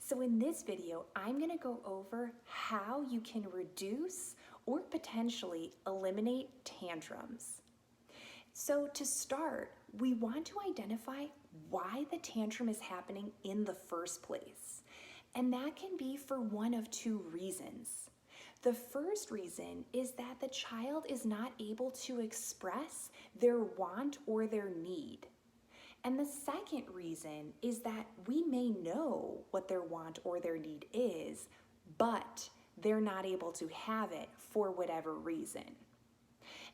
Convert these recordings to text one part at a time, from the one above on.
So in this video, I'm going to go over how you can reduce or potentially eliminate tantrums. So to start, we want to identify why the tantrum is happening in the first place. And that can be for one of two reasons. The first reason is that the child is not able to express their want or their need. And the second reason is that we may know what their want or their need is, but they're not able to have it for whatever reason.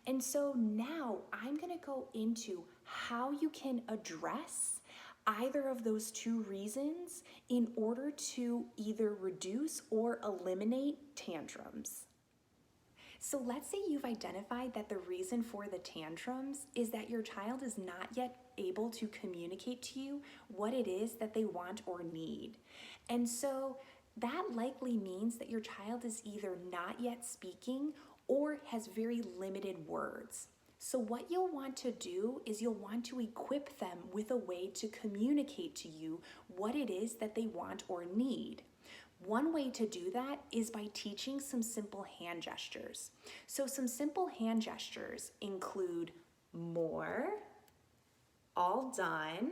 And so now I'm going to go into how you can address either of those two reasons in order to either reduce or eliminate tantrums. So let's say you've identified that the reason for the tantrums is that your child is not yet able to communicate to you what it is that they want or need. And so that likely means that your child is either not yet speaking or has very limited words. So what you'll want to do is you'll want to equip them with a way to communicate to you what it is that they want or need. One way to do that is by teaching some simple hand gestures. So some simple hand gestures include more, all done,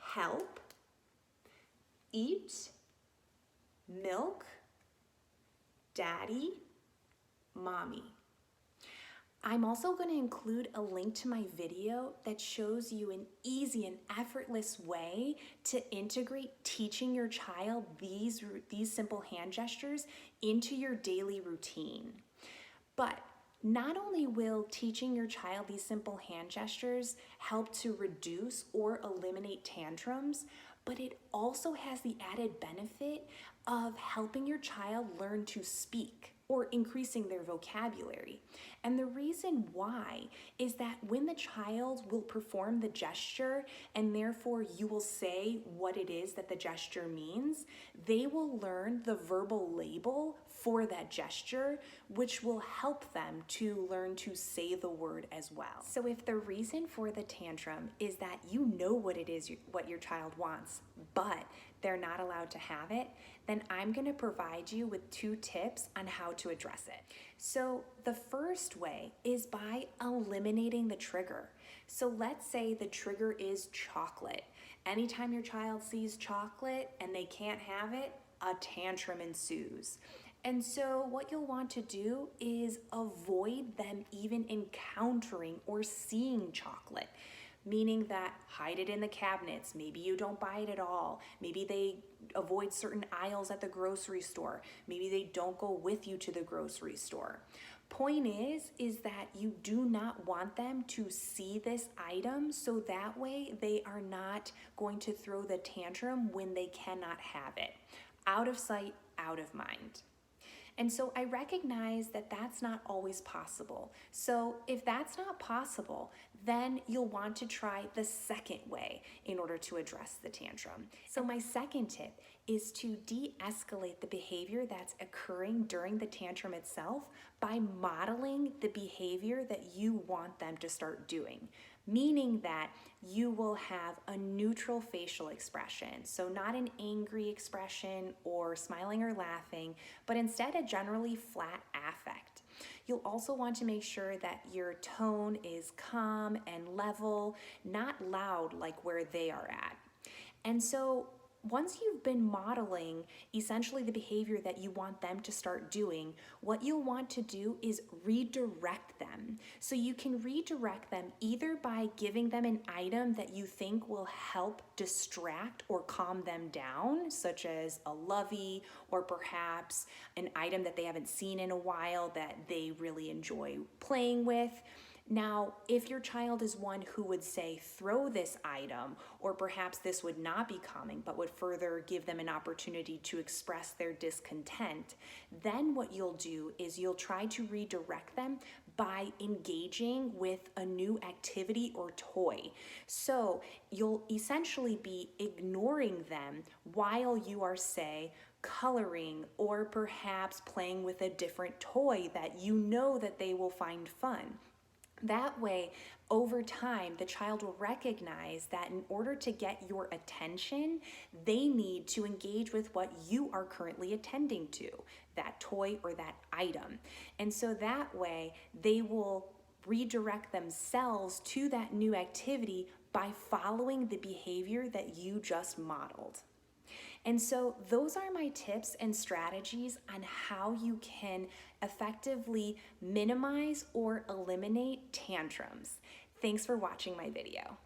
help, eat, milk, daddy, mommy. I'm also going to include a link to my video that shows you an easy and effortless way to integrate teaching your child these simple hand gestures into your daily routine. But not only will teaching your child these simple hand gestures help to reduce or eliminate tantrums, but it also has the added benefit of helping your child learn to speak or increasing their vocabulary. And the reason why is that when the child will perform the gesture and therefore you will say what it is that the gesture means, they will learn the verbal label for that gesture, which will help them to learn to say the word as well. So if the reason for the tantrum is that you know what it is what your child wants, but they're not allowed to have it, then I'm going to provide you with 2 tips on how to address it. So the first way is by eliminating the trigger. So let's say the trigger is chocolate. Anytime your child sees chocolate and they can't have it, a tantrum ensues. And so what you'll want to do is avoid them even encountering or seeing chocolate. Meaning that hide it in the cabinets. Maybe you don't buy it at all. Maybe they avoid certain aisles at the grocery store. Maybe they don't go with you to the grocery store. Point is that you do not want them to see this item, so that way they are not going to throw the tantrum when they cannot have it. Out of sight, out of mind. And so I recognize that that's not always possible. So if that's not possible, then you'll want to try the second way in order to address the tantrum. So my second tip is to de-escalate the behavior that's occurring during the tantrum itself by modeling the behavior that you want them to start doing. Meaning that you will have a neutral facial expression. So not an angry expression or smiling or laughing, but instead a generally flat affect. You'll also want to make sure that your tone is calm and level, not loud like where they are at. And so once you've been modeling essentially the behavior that you want them to start doing, what you'll want to do is redirect them. So you can redirect them either by giving them an item that you think will help distract or calm them down, such as a lovey or perhaps an item that they haven't seen in a while that they really enjoy playing with. Now, if your child is one who would say, throw this item, or perhaps this would not be calming, but would further give them an opportunity to express their discontent, then what you'll do is you'll try to redirect them by engaging with a new activity or toy. So you'll essentially be ignoring them while you are, say, coloring or perhaps playing with a different toy that you know that they will find fun. That way, over time, the child will recognize that in order to get your attention, they need to engage with what you are currently attending to, that toy or that item. And so that way, they will redirect themselves to that new activity by following the behavior that you just modeled. And so those are my tips and strategies on how you can effectively minimize or eliminate tantrums. Thanks for watching my video.